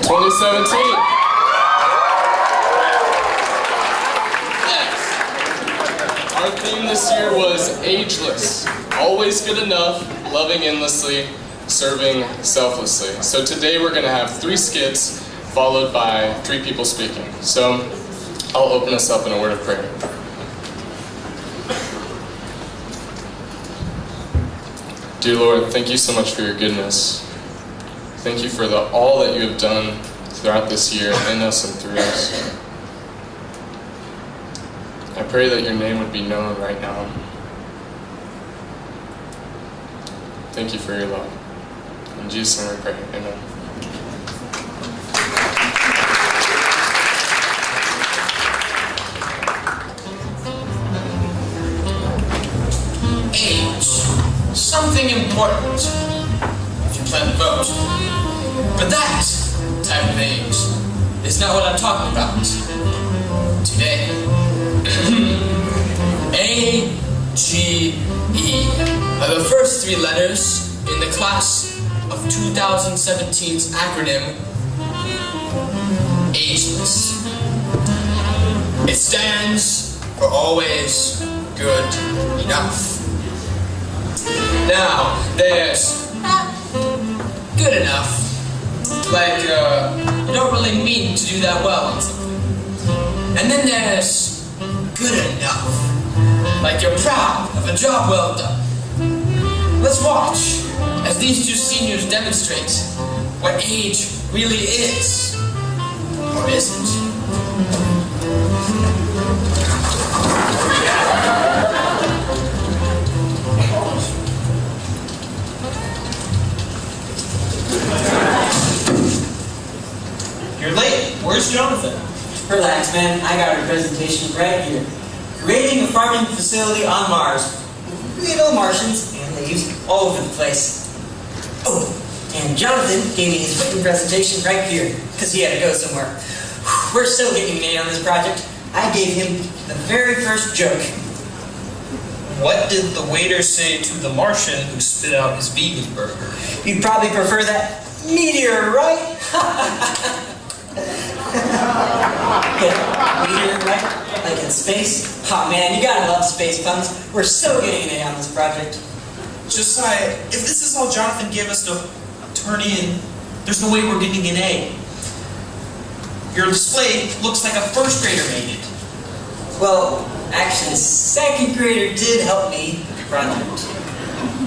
2017. Our theme this year was ageless. Always good enough, loving endlessly, serving selflessly. So today we're going to have 3 skits followed by 3 people speaking. So I'll open us up in a word of prayer. Dear Lord, thank you so much for your goodness. Thank you for all that you have done throughout this year in us and through us. I pray that your name would be known right now. Thank you for your love. In Jesus' name we pray, amen. Age. Something important if you plan to vote. But that type of age is not what I'm talking about today. A-G-E are the first 3 letters in the class of 2017's acronym Ageless. It stands for always good enough. Now, there's good enough. Like, you don't really mean to do that well on something. And then there's good enough. Like you're proud of a job well done. Let's watch as these 2 seniors demonstrate what age really is, or isn't. You're late. Where's Jonathan? Relax, man. I got a presentation right here. Creating a farming facility on Mars. Little Martians and leaves all over the place. Oh, and Jonathan gave me his written presentation right here, because he had to go somewhere. We're still getting an A on this project. I gave him the very first joke. What did the waiter say to the Martian who spit out his vegan burger? You'd probably prefer that meteor, right? Yeah, meteor, right? Like in space? Oh man, you gotta love space puns. We're so getting an A on this project. Josiah, if this is all Jonathan gave us to turn in, there's no way we're getting an A. Your display looks like a first grader made it. Well, actually, the second grader did help me with the project.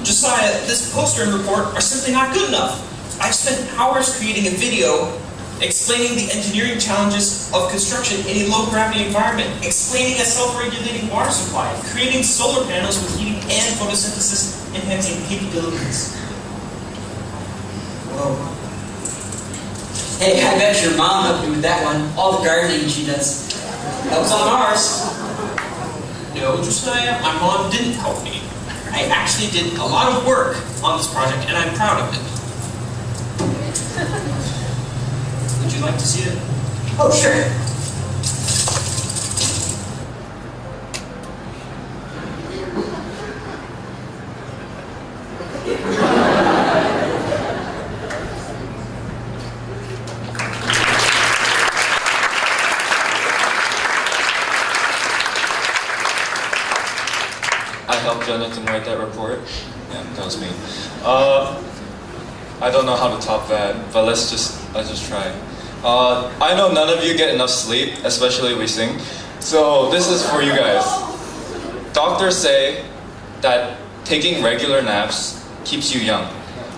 Josiah, this poster and report are simply not good enough. I've spent hours creating a video explaining the engineering challenges of construction in a low-gravity environment, explaining a self-regulating water supply, creating solar panels with heating and photosynthesis enhancing capabilities. Whoa. Hey, I bet your mom helped you with that one. All the gardening she does. Helps on ours. No, Josiah, my mom didn't help me. I actually did a lot of work on this project, and I'm proud of it. Would you like to see it? Oh, sure. I helped Jonathan write that report. Yeah, that was me. I don't know how to top that, but let's just try. I know none of you get enough sleep, especially we sing. So this is for you guys. Doctors say that taking regular naps keeps you young,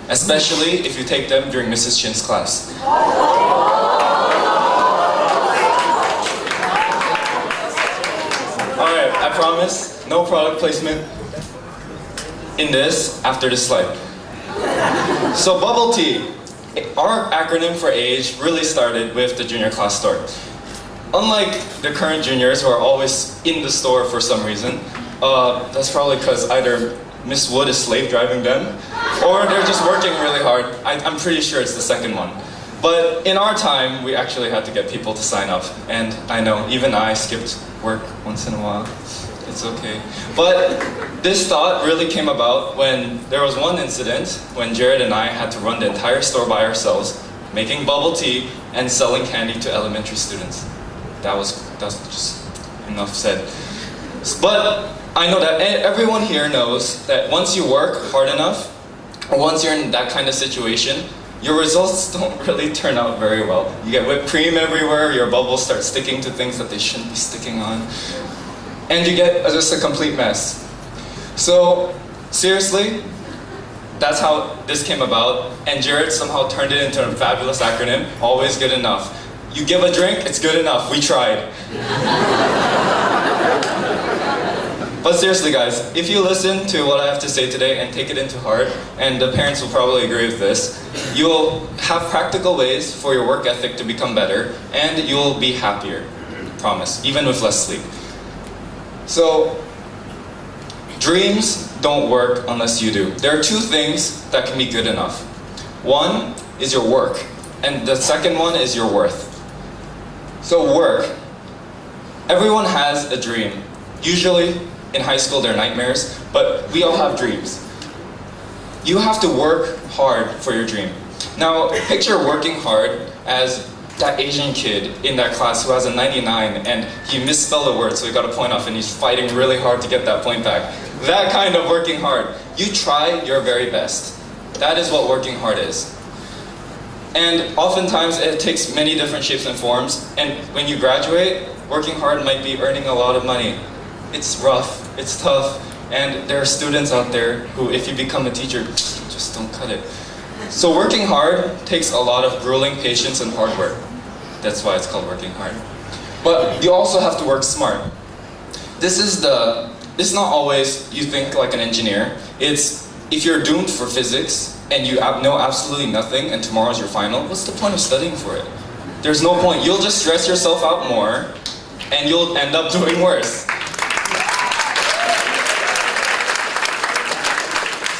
especially if you take them during Mrs. Chin's class. Alright, I promise, no product placement in this after this slide. So bubble tea. Our acronym for age really started with the junior class store. Unlike the current juniors who are always in the store for some reason, that's probably because either Miss Wood is slave driving them, or they're just working really hard. I'm pretty sure it's the second one. But in our time, we actually had to get people to sign up. And I know, even I skipped work once in a while. It's okay. But this thought really came about when there was one incident when Jared and I had to run the entire store by ourselves making bubble tea, and selling candy to elementary students. That's just enough said. But I know that everyone here knows that once you work hard enough, or once you're in that kind of situation, your results don't really turn out very well. You get whipped cream everywhere, your bubbles start sticking to things that they shouldn't be sticking on, and you get just a complete mess. So, seriously, that's how this came about, and Jared somehow turned it into a fabulous acronym, always good enough. You give a drink, it's good enough, we tried. But seriously guys, if you listen to what I have to say today and take it into heart, and the parents will probably agree with this, you'll have practical ways for your work ethic to become better, and you'll be happier, promise, even with less sleep. So, dreams don't work unless you do. There are two things that can be good enough. One is your work, and the second one is your worth. So work. Everyone has a dream. Usually, in high school, they're nightmares, but we all have dreams. You have to work hard for your dream. Now, picture working hard as that Asian kid in that class who has a 99 and he misspelled a word, so he got a point off and he's fighting really hard to get that point back. That kind of working hard. You try your very best. That is what working hard is. And oftentimes it takes many different shapes and forms, and when you graduate, working hard might be earning a lot of money. It's rough, it's tough, and there are students out there who, if you become a teacher, just don't cut it. So working hard takes a lot of grueling patience and hard work. That's why it's called working hard. But you also have to work smart. It's not always you think like an engineer. It's if you're doomed for physics and you know absolutely nothing and tomorrow's your final, what's the point of studying for it? There's no point. You'll just stress yourself out more and you'll end up doing worse.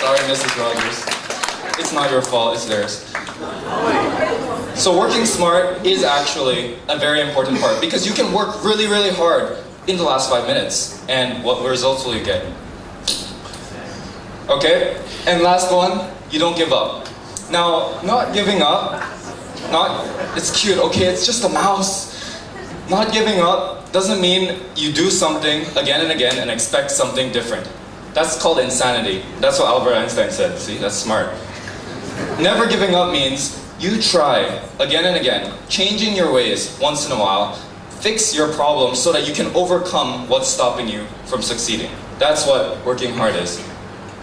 Sorry, Mrs. Rogers. It's not your fault, it's theirs. So working smart is actually a very important part because you can work really, really hard in the last 5 minutes. And what results will you get? Okay? And last one, you don't give up. Now, not giving up, it's cute, okay, it's just a mouse. Not giving up doesn't mean you do something again and again and expect something different. That's called insanity. That's what Albert Einstein said. See, that's smart. Never giving up means you try again and again, changing your ways once in a while, fix your problems so that you can overcome what's stopping you from succeeding. That's what working hard is.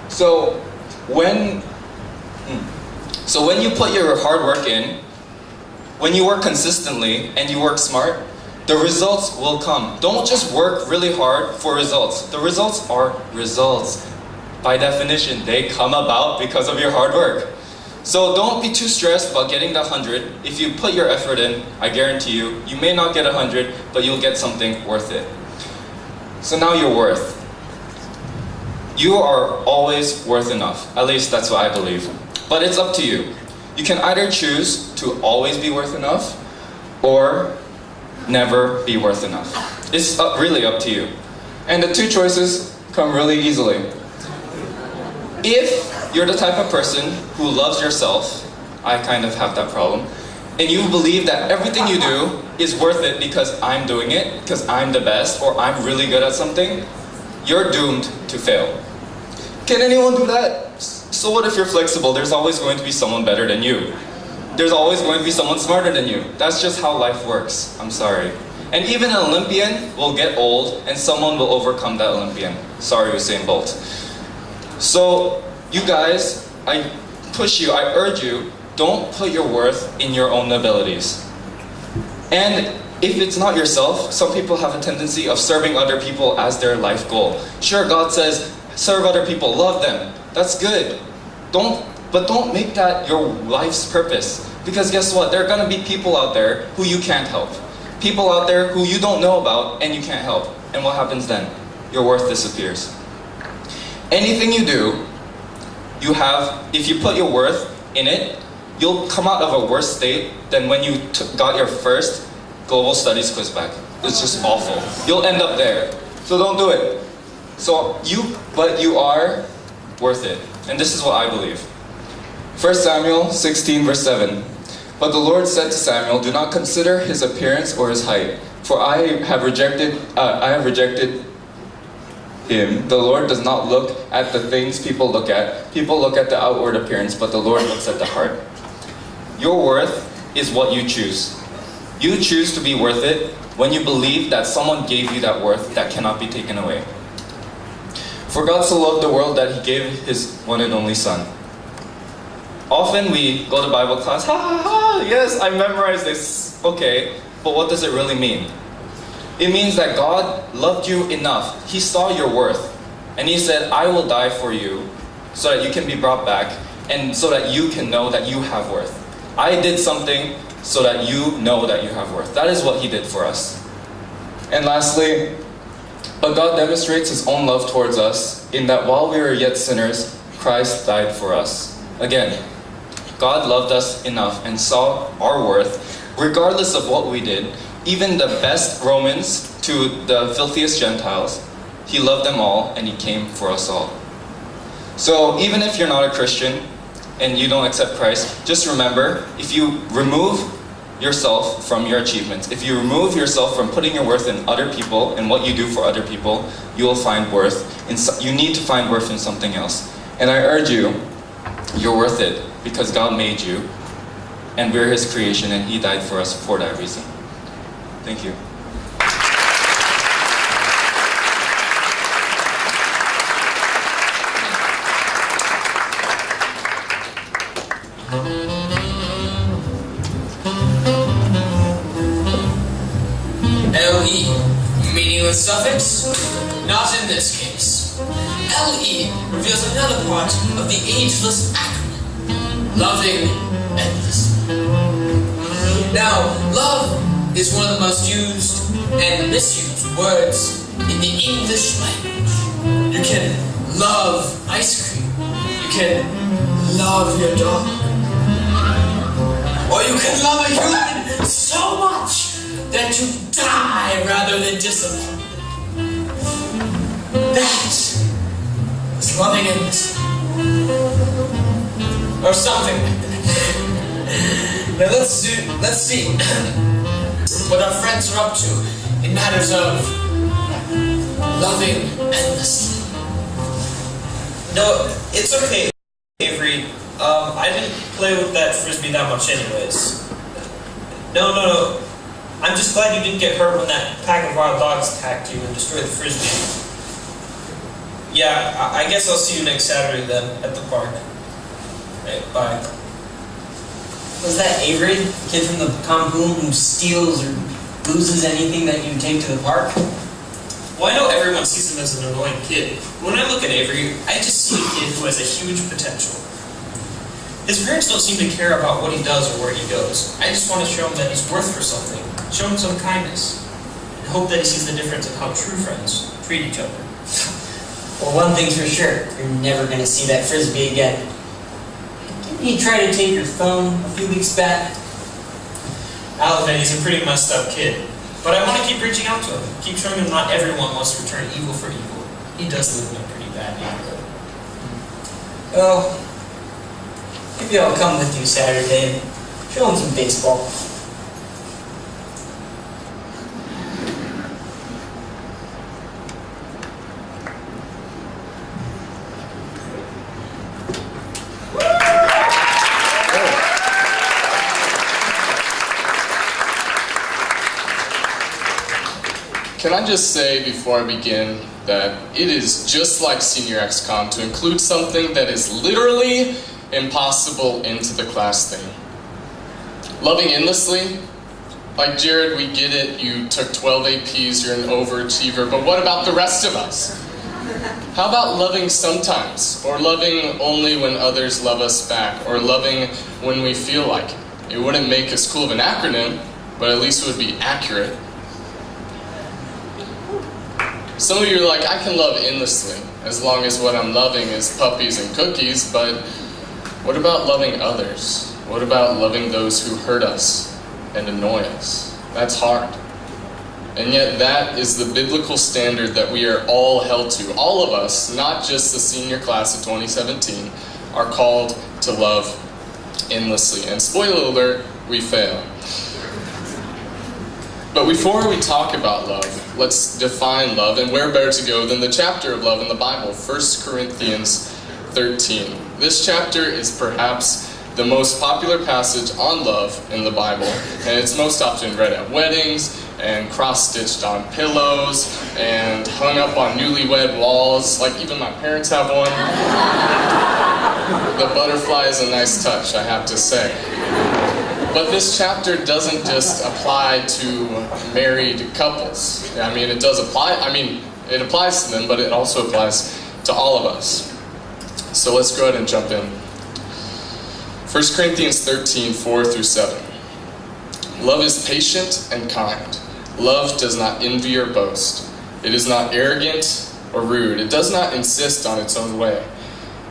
So when you put your hard work in, when you work consistently and you work smart, the results will come. Don't just work really hard for results. The results are results. By definition, they come about because of your hard work. So don't be too stressed about getting the 100. If you put your effort in, I guarantee you, you may not get 100, but you'll get something worth it. So now your worth. You are always worth enough. At least that's what I believe. But it's up to you. You can either choose to always be worth enough, or never be worth enough. It's really up to you. And the two choices come really easily. If you're the type of person who loves yourself, I kind of have that problem, and you believe that everything you do is worth it because I'm doing it, because I'm the best, or I'm really good at something, you're doomed to fail. Can anyone do that? So what if you're flexible? There's always going to be someone better than you. There's always going to be someone smarter than you. That's just how life works. I'm sorry. And even an Olympian will get old and someone will overcome that Olympian. Sorry, Usain Bolt. So, you guys, I push you, I urge you, don't put your worth in your own abilities. And if it's not yourself, some people have a tendency of serving other people as their life goal. Sure, God says, serve other people, love them. That's good. But don't make that your life's purpose. Because guess what? There are going to be people out there who you can't help. People out there who you don't know about and you can't help. And what happens then? Your worth disappears. Anything you do, if you put your worth in it, you'll come out of a worse state than when you got your first global studies quiz back. It's just awful. You'll end up there. So don't do it. But you are worth it. And this is what I believe. 1 Samuel 16 verse 7. But the Lord said to Samuel, "Do not consider his appearance or his height, for I have rejected him." The Lord does not look at the things people look at. People look at the outward appearance, but the Lord looks at the heart. Your worth is what you choose. You choose to be worth it when you believe that someone gave you that worth that cannot be taken away. For God so loved the world that he gave his one and only Son. Often we go to Bible class, ha ha ha, yes, I memorized this. Okay, but what does it really mean? It means that God loved you enough. He saw your worth. And he said, "I will die for you so that you can be brought back and so that you can know that you have worth. I did something so that you know that you have worth." That is what he did for us. And lastly, but God demonstrates his own love towards us in that while we were yet sinners, Christ died for us. Again, God loved us enough and saw our worth regardless of what we did. Even the best Romans to the filthiest Gentiles, he loved them all and he came for us all. So even if you're not a Christian and you don't accept Christ, just remember, if you remove yourself from your achievements, if you remove yourself from putting your worth in other people and what you do for other people, you will find worth you need to find worth in something else. And I urge you, you're worth it because God made you and we're his creation and he died for us for that reason. Thank you. LE, meaningless suffix? Not in this case. LE reveals another part of the ageless acronym, loving endlessly. Now, love is one of the most used and misused words in the English language. You can love ice cream. You can love your dog. Or you can love a human so much that you die rather than disappoint. That is loving endlessly. Or something like that. Now let's see what our friends are up to in matters of loving endlessly. No, it's okay, Avery. I didn't play with that frisbee that much anyways. No. I'm just glad you didn't get hurt when that pack of wild dogs attacked you and destroyed the frisbee. Yeah, I guess I'll see you next Saturday then, at the park. Right, bye. Was that Avery, the kid from the compound who steals or loses anything that you take to the park? Well, I know everyone sees him as an annoying kid. When I look at Avery, I just see a kid who has a huge potential. His parents don't seem to care about what he does or where he goes. I just want to show him that he's worth for something, show him some kindness, and hope that he sees the difference of how true friends treat each other. Well, one thing's for sure, you're never going to see that frisbee again. Didn't he try to take your phone a few weeks back? I'll admit he's a pretty messed up kid, but I want to keep reaching out to him, keep showing him not everyone wants to return evil for evil. He does live in a pretty bad neighborhood. Well, maybe I'll come with you Saturday and show him some baseball. Can I just say before I begin that it is just like Senior XCOM to include something that is literally impossible into the class thing. Loving endlessly? Like Jared, we get it, you took 12 APs, you're an overachiever, but what about the rest of us? How about loving sometimes, or loving only when others love us back, or loving when we feel like it? It wouldn't make as cool of an acronym, but at least it would be accurate. Some of you are like, I can love endlessly, as long as what I'm loving is puppies and cookies, but what about loving others? What about loving those who hurt us and annoy us? That's hard. And yet that is the biblical standard that we are all held to. All of us, not just the senior class of 2017, are called to love endlessly. And spoiler alert, we fail. But before we talk about love, let's define love, and where better to go than the chapter of love in the Bible, 1 Corinthians 13. This chapter is perhaps the most popular passage on love in the Bible, and it's most often read at weddings, and cross-stitched on pillows, and hung up on newlywed walls, like even my parents have one. The butterfly is a nice touch, I have to say. But this chapter doesn't just apply to married couples. I mean, it does apply, it applies to them, but it also applies to all of us. So let's go ahead and jump in. 1 Corinthians 13, 4 through 7. Love is patient and kind. Love does not envy or boast. It is not arrogant or rude. It does not insist on its own way.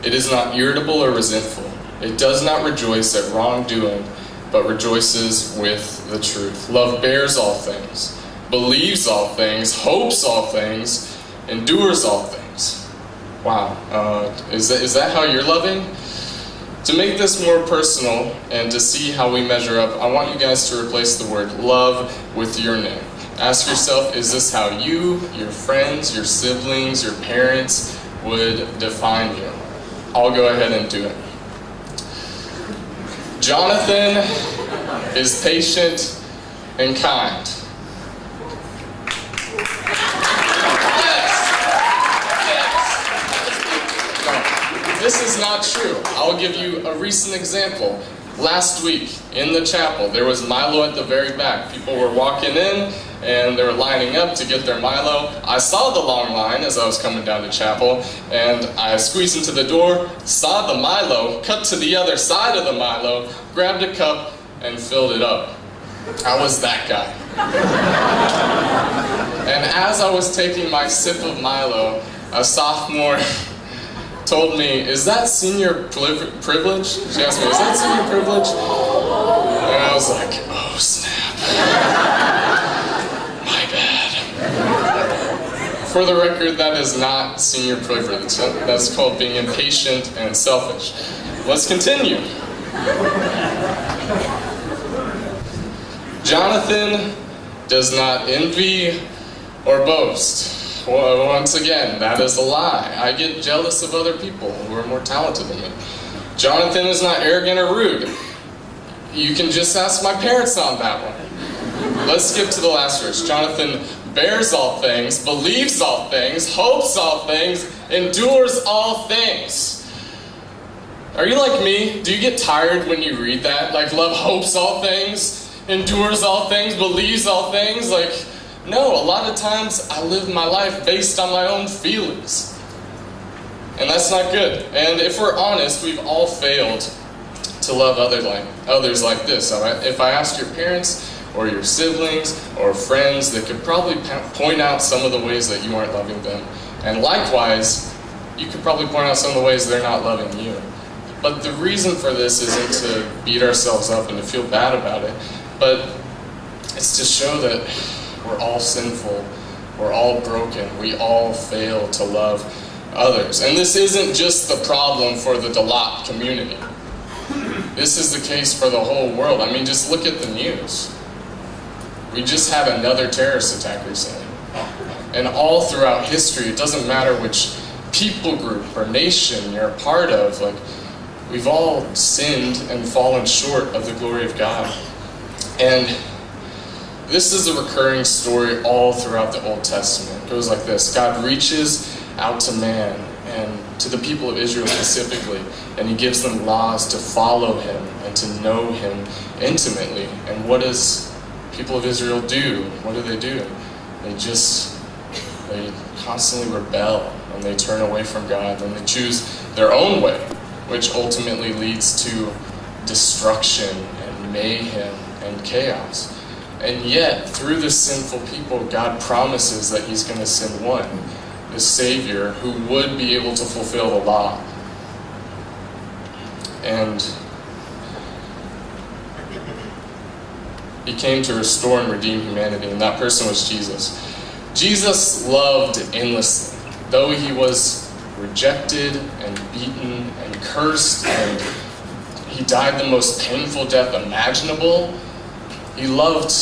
It is not irritable or resentful. It does not rejoice at wrongdoing, but rejoices with the truth. Love bears all things, believes all things, hopes all things, endures all things. Wow. Is that how you're loving? To make this more personal and to see how we measure up, I want you guys to replace the word love with your name. Ask yourself, is this how you, your friends, your siblings, your parents would define you? I'll go ahead and do it. Jonathan is patient and kind. This is not true. I'll give you a recent example. Last week in the chapel, there was Milo at the very back. People were walking in and they were lining up to get their Milo. I saw the long line as I was coming down to chapel, and I squeezed into the door, saw the Milo, cut to the other side of the Milo, grabbed a cup, and filled it up. I was that guy. And as I was taking my sip of Milo, a sophomore told me, "Is that senior privilege?" She asked me, "Is that senior privilege?" And I was like, oh snap. My bad. For the record, that is not senior privilege. That's called being impatient and selfish. Let's continue. Jonathan does not envy or boast. Well, once again, that is a lie. I get jealous of other people who are more talented than me. Jonathan is not arrogant or rude. You can just ask my parents on that one. Let's skip to the last verse. Jonathan bears all things, believes all things, hopes all things, endures all things. Are you like me? Do you get tired when you read that? Like, love hopes all things, endures all things, believes all things? Like, no, a lot of times I live my life based on my own feelings. And that's not good. And if we're honest, we've all failed to love others like this. If I asked your parents or your siblings or friends, they could probably point out some of the ways that you aren't loving them. And likewise, you could probably point out some of the ways they're not loving you. But the reason for this isn't to beat ourselves up and to feel bad about it, but it's to show that we're all sinful, we're all broken, we all fail to love others. And this isn't just the problem for the Dalat community. This is the case for the whole world. I mean, just look at the news. We just had another terrorist attack recently. And all throughout history, it doesn't matter which people group or nation you're a part of, like, we've all sinned and fallen short of the glory of God. And this is a recurring story all throughout the Old Testament. It goes like this. God reaches out to man and to the people of Israel specifically, and he gives them laws to follow him and to know him intimately. And what does people of Israel do? What do? They constantly rebel, and they turn away from God, and they choose their own way, which ultimately leads to destruction and mayhem and chaos. And yet, through the sinful people, God promises that he's going to send one, the Savior, who would be able to fulfill the law. And he came to restore and redeem humanity, and that person was Jesus. Jesus loved endlessly. Though he was rejected and beaten and cursed, and He died the most painful death imaginable. He loved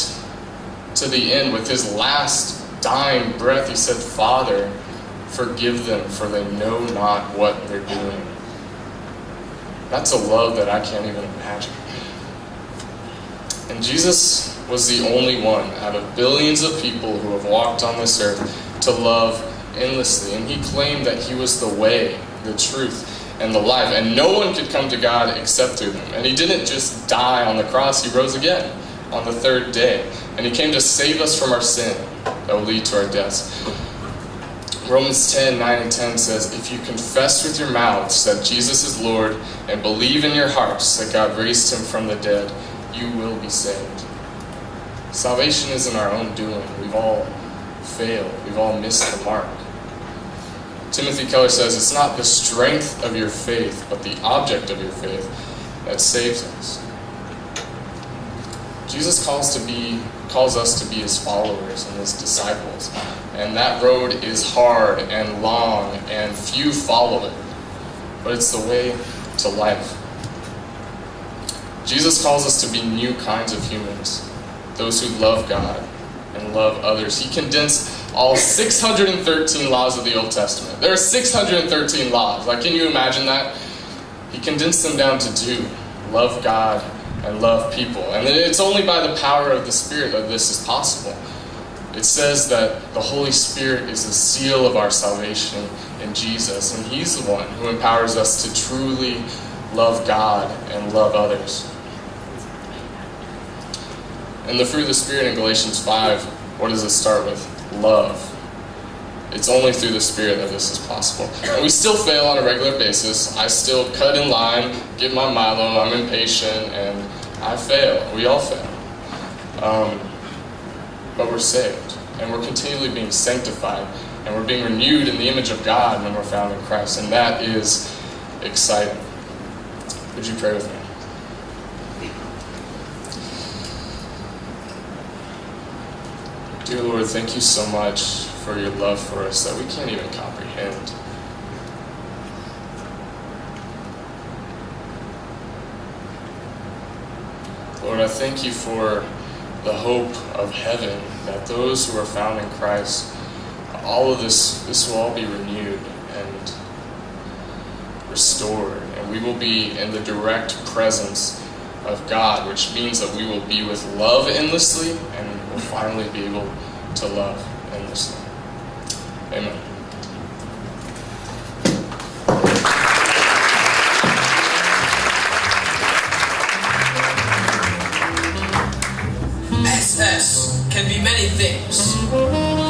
to the end. With his last dying breath, he said, "Father, forgive them, for they know not what they're doing." That's a love that I can't even imagine. And Jesus was the only one out of billions of people who have walked on this earth to love endlessly. And he claimed that he was the way, the truth, and the life. And no one could come to God except through him. And he didn't just die on the cross, he rose again on the third day. And he came to save us from our sin that will lead to our deaths. Romans 10:9 and 10 says, "If you confess with your mouths that Jesus is Lord and believe in your hearts that God raised him from the dead, you will be saved." Salvation isn't our own doing. We've all failed. We've all missed the mark. Timothy Keller says, "It's not the strength of your faith, but the object of your faith that saves us." Jesus calls us to be his followers and his disciples. And that road is hard and long, and few follow it. But it's the way to life. Jesus calls us to be new kinds of humans, those who love God and love others. He condensed all 613 laws of the Old Testament. There are 613 laws. Like, can you imagine that? He condensed them down to 2. Love God and love people. And it's only by the power of the Spirit that this is possible. It says that the Holy Spirit is the seal of our salvation in Jesus, and he's the one who empowers us to truly love God and love others. And the fruit of the Spirit in Galatians 5, what does it start with? Love. It's only through the Spirit that this is possible. And we still fail on a regular basis. I still cut in line, get my Milo, I'm impatient, and I fail. We all fail. But we're saved. And we're continually being sanctified. And we're being renewed in the image of God when we're found in Christ. And that is exciting. Would you pray with me? Dear Lord, thank you so much for your love for us that we can't even comprehend. Lord, I thank you for the hope of heaven, that those who are found in Christ, all of this will all be renewed and restored, and we will be in the direct presence of God, which means that we will be with love endlessly, and will finally be able to love endlessly. Amen. SS can be many things.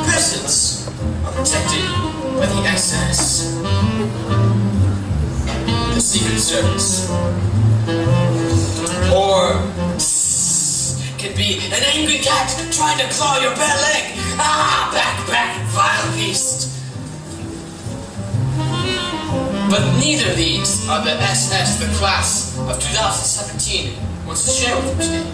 Presidents are protected by the SS, the Secret Service. Or can be an angry cat trying to claw your bare leg. Ah, back, vile beast. But neither of these are the SS the class of 2017 wants to share with you today.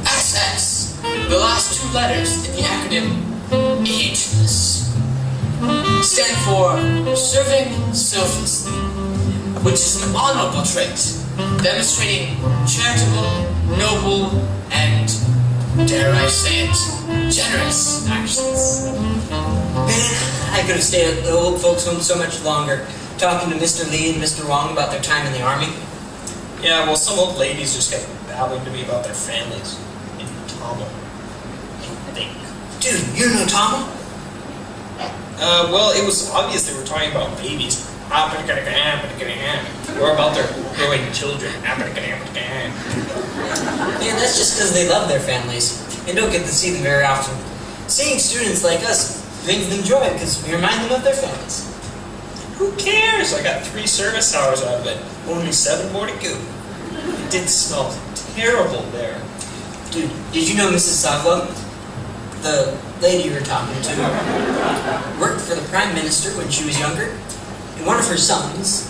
SS, the last 2 letters in the acronym AGELESS, stand for Serving Selflessly, which is an honorable trait, demonstrating charitable, noble, and, dare I say it, generous actions. Man, I could have stayed at the old folks' home so much longer, talking to Mr. Lee and Mr. Wong about their time in the army. Yeah, well, some old ladies just kept babbling to me about their families in Tamil, I think. Dude, you know Tamil? Well, it was obvious they were talking about babies. Or about their growing children. Man, that's just because they love their families and don't get to see them very often. Seeing students like us brings them joy because we remind them of their families. Who cares? I got 3 service hours out of it. Only 7 more to go. It did smell terrible there. Dude, did you know Mrs. Savla, the lady you were talking to, worked for the Prime Minister when she was younger? And one of her sons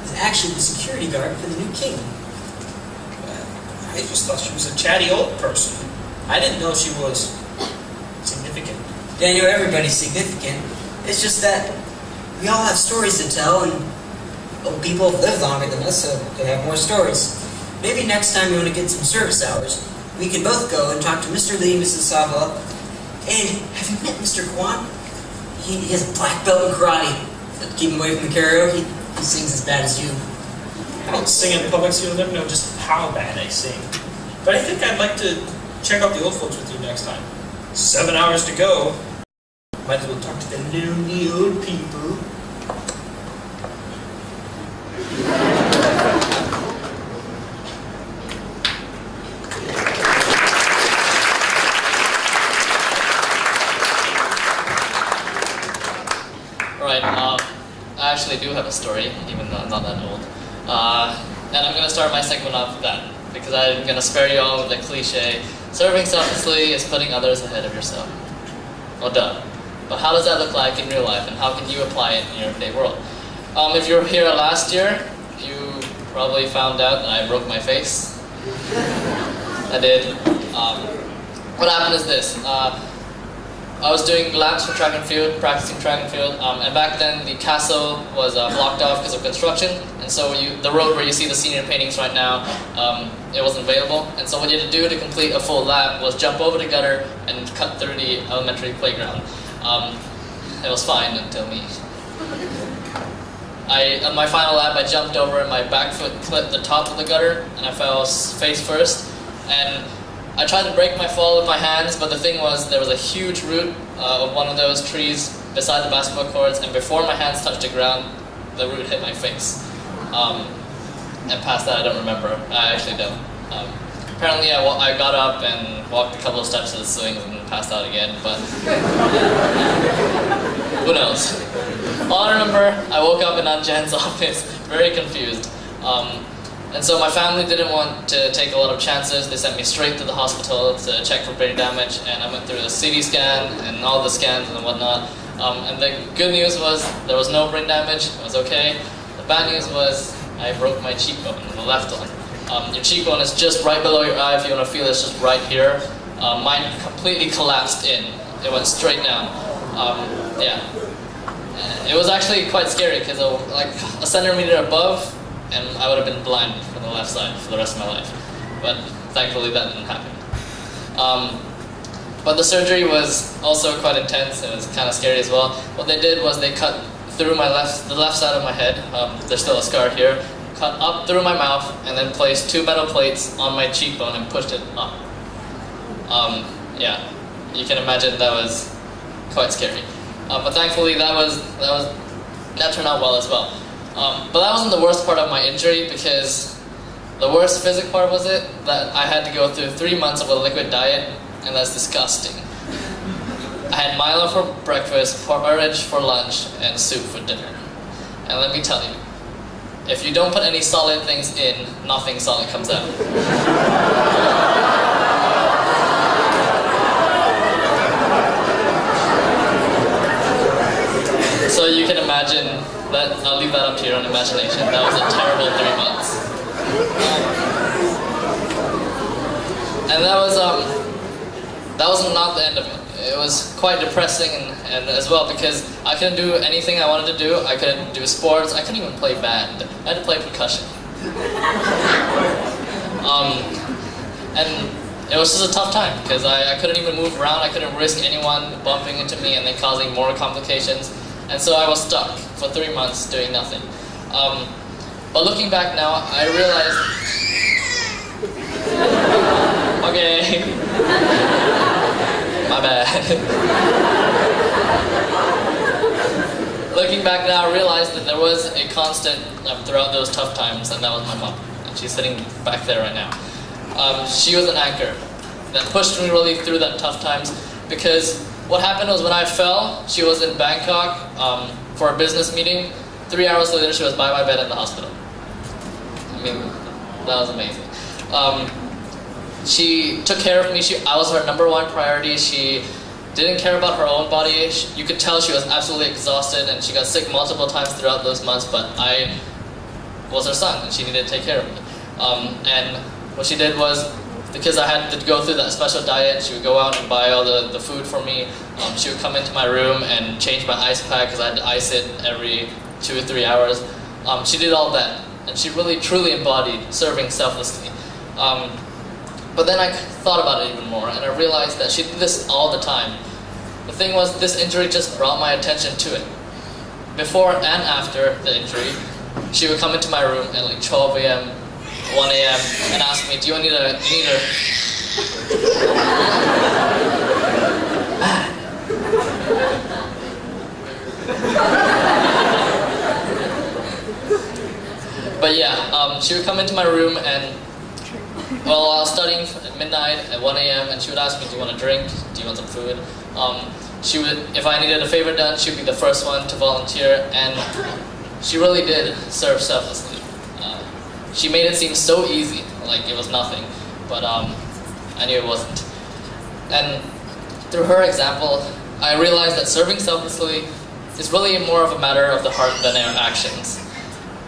is actually the security guard for the new king. I just thought she was a chatty old person. I didn't know she was significant. Daniel, everybody's significant. It's just that we all have stories to tell, and Old people have lived longer than us, so they have more stories. Maybe next time you want to get some service hours, we can both go and talk to Mr. Lee, Mrs. Sava. And have you met Mr. Kwan? He has a black belt in karate. But keep him away from the karaoke. He sings as bad as you. I don't sing in public, so you'll never know just how bad I sing. But I think I'd like to check out the old folks with you next time. 7 hours to go. Might as well talk to the lonely old people. Right, I actually do have a story, even though I'm not that old. And I'm going to start my segment off with that, because I'm going to spare you all with the cliche, serving selflessly is putting others ahead of yourself. Well, duh. But how does that look like in real life, and how can you apply it in your everyday world? If you were here last year, you probably found out that I broke my face. I did. What happened is this. I was doing laps for track and field, practicing track and field, and back then the castle was blocked off because of construction, and so the road where you see the senior paintings right now, it wasn't available, and so what you had to do to complete a full lap was jump over the gutter and cut through the elementary playground. It was fine until me. On my final lap, I jumped over and my back foot clipped the top of the gutter, and I fell face first, and I tried to break my fall with my hands, but the thing was, there was a huge root of one of those trees beside the basketball courts, and before my hands touched the ground, the root hit my face. And past that, I don't remember. I actually don't. Apparently, I got up and walked a couple of steps to the swings and passed out again, but who knows? All I remember, I woke up in Aunt Jan's office, very confused. And so my family didn't want to take a lot of chances. They sent me straight to the hospital to check for brain damage, and I went through the CT scan and all the scans and whatnot. And the good news was there was no brain damage, it was okay. The bad news was I broke my cheekbone, the left one. Your cheekbone is just right below your eye. If you want to feel it, it's just right here. Mine completely collapsed in. It went straight down. Yeah. It was actually quite scary because like a centimeter above, and I would have been blind from the left side for the rest of my life. But thankfully that didn't happen. But the surgery was also quite intense. It was kind of scary as well. What they did was they cut through the left side of my head. There's still a scar here. Cut up through my mouth and then placed 2 metal plates on my cheekbone and pushed it up. Yeah, you can imagine that was quite scary. But thankfully that turned out well as well. But that wasn't the worst part of my injury, because the worst physical part was that I had to go through 3 months of a liquid diet, and that's disgusting. I had Milo for breakfast, porridge for lunch, and soup for dinner. And let me tell you, if you don't put any solid things in, nothing solid comes out. So you can imagine that, I'll leave that up to your own imagination. That was a terrible 3 months. And that was not the end of it. It was quite depressing and as well, because I couldn't do anything I wanted to do. I couldn't do sports. I couldn't even play band. I had to play percussion. And it was just a tough time because I couldn't even move around. I couldn't risk anyone bumping into me and then causing more complications. And so I was stuck for 3 months doing nothing. But looking back now, I realized... Okay. My bad. Looking back now, I realized that there was a constant throughout those tough times, and that was my mom. And she's sitting back there right now. She was an anchor that pushed me really through that tough times, because what happened was when I fell, she was in Bangkok for a business meeting. 3 hours later, she was by my bed in the hospital. I mean, that was amazing. She took care of me. I was her #1 priority. She didn't care about her own body. You could tell she was absolutely exhausted, and she got sick multiple times throughout those months, but I was her son, and she needed to take care of me. And what she did was, because I had to go through that special diet, she would go out and buy all the food for me. She would come into my room and change my ice pack, because I had to ice it every 2 or 3 hours. She did all that, and she really truly embodied serving selflessly. But then I thought about it even more, and I realized that she did this all the time. The thing was, this injury just brought my attention to it. Before and after the injury, she would come into my room at like 12 a.m., 1 a.m. and ask me, "Do you need a?" But yeah, she would come into my room and, well, I was studying at midnight at 1 a.m. and she would ask me, "Do you want a drink? Do you want some food?" She would, if I needed a favor done, she would be the first one to volunteer, and she really did serve selflessly. She made it seem so easy, like it was nothing, but I knew it wasn't. And through her example, I realized that serving selflessly is really more of a matter of the heart than our actions.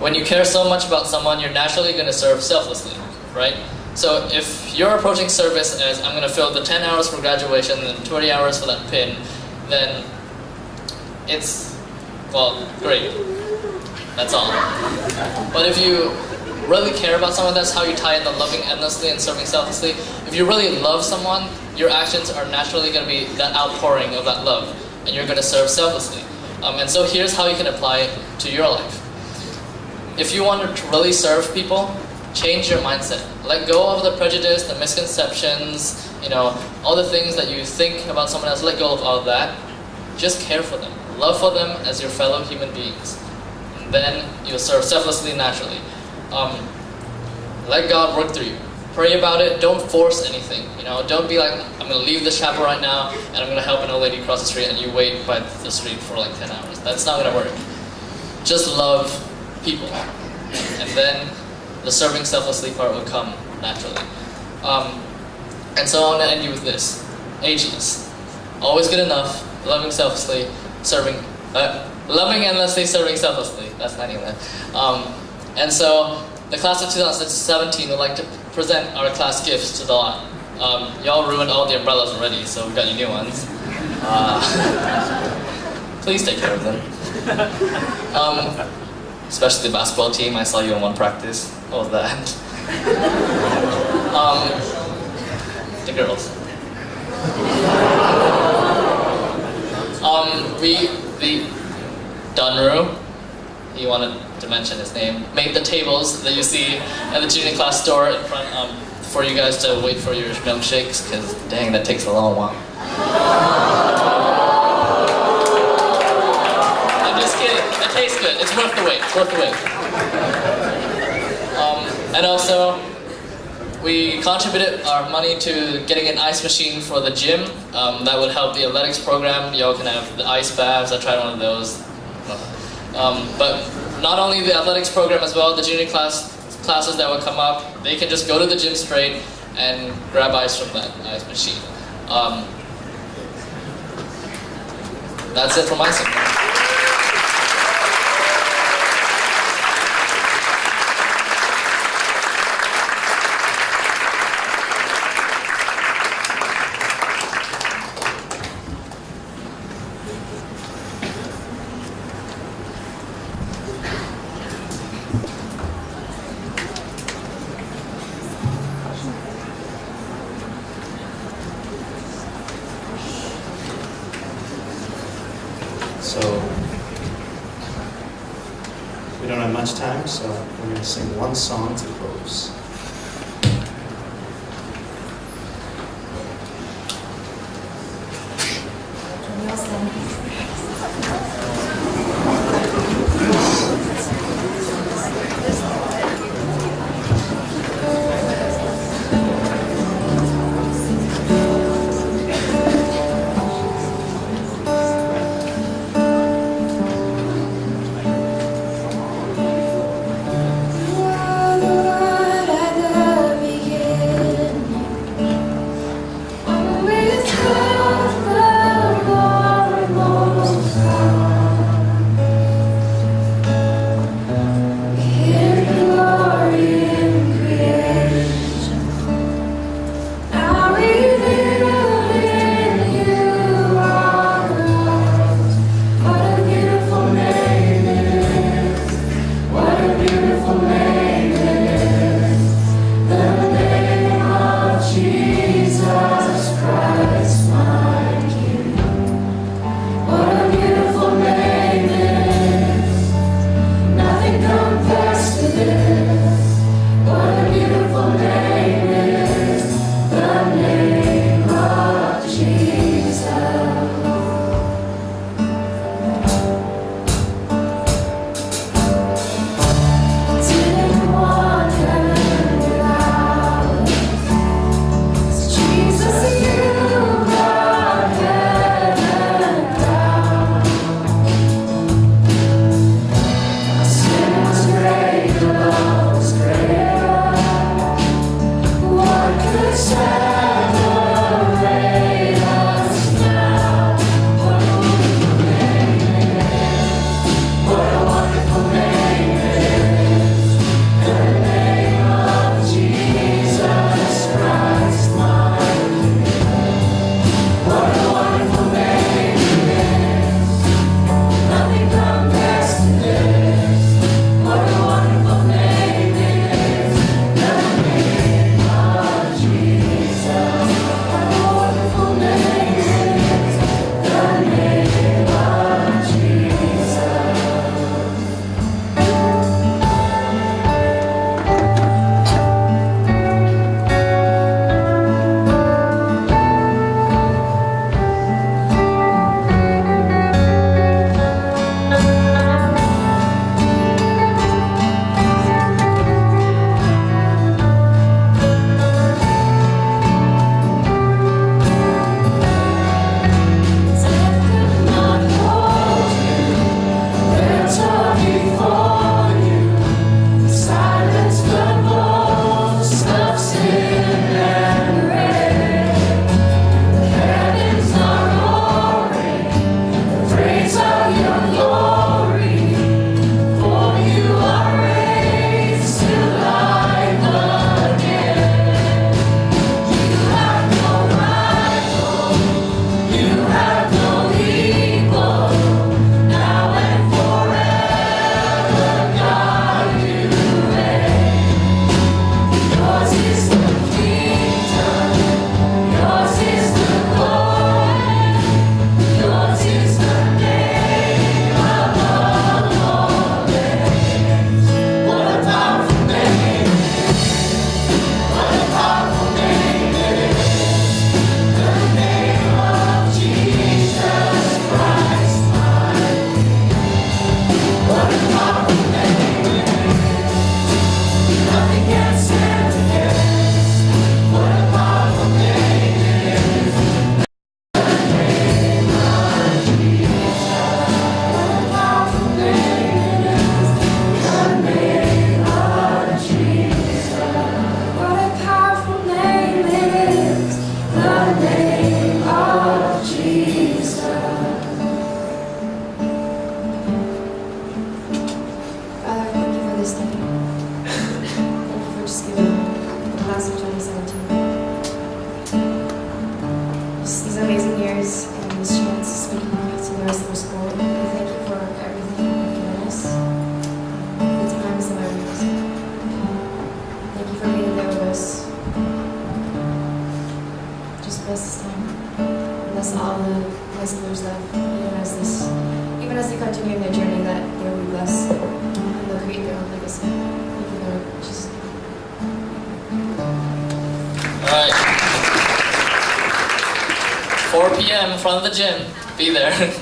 When you care so much about someone, you're naturally going to serve selflessly, right? So if you're approaching service as, I'm going to fill the 10 hours for graduation and 20 hours for that pin, then it's, well, great. That's all. But if you really care about someone, that's how you tie in the loving endlessly and serving selflessly. If you really love someone, your actions are naturally going to be that outpouring of that love, and you're going to serve selflessly. And so here's how you can apply it to your life. If you want to really serve people, change your mindset. Let go of the prejudice, the misconceptions, all the things that you think about someone else. Let go of all that. Just care for them. Love for them as your fellow human beings. And then you'll serve selflessly naturally. Let God work through you. Pray about it. Don't force anything. Don't be like, I'm going to leave this chapel right now and I'm going to help an old lady cross the street, and you wait by the street for like 10 hours. That's not going to work. Just love people. And then the serving selflessly part will come naturally. And so I want to end you with this. Ageless. Always good enough. Loving selflessly. Loving endlessly, serving selflessly. That's not even that. And so the class of 2017 would like to present our class gifts to Dalat. Y'all ruined all the umbrellas already, so we got you new ones. Please take care of them. Especially the basketball team. I saw you in one practice. What was that? The girls. The Dunru, he wanted to mention his name, made the tables that you see at the junior class store in front for you guys to wait for your milkshakes, because dang, that takes a long while. I'm just kidding. It tastes good. It's worth the wait. It's worth the wait. And also, we contributed our money to getting an ice machine for the gym. That would help the athletics program. Y'all can have the ice baths. I tried one of those. But not only the athletics program as well, the junior classes that would come up, they can just go to the gym straight and grab ice from that ice machine. That's it from my side. So, we don't have much time, so we're going to sing one song to close. Alright. 4 p.m. in front of the gym. Be there.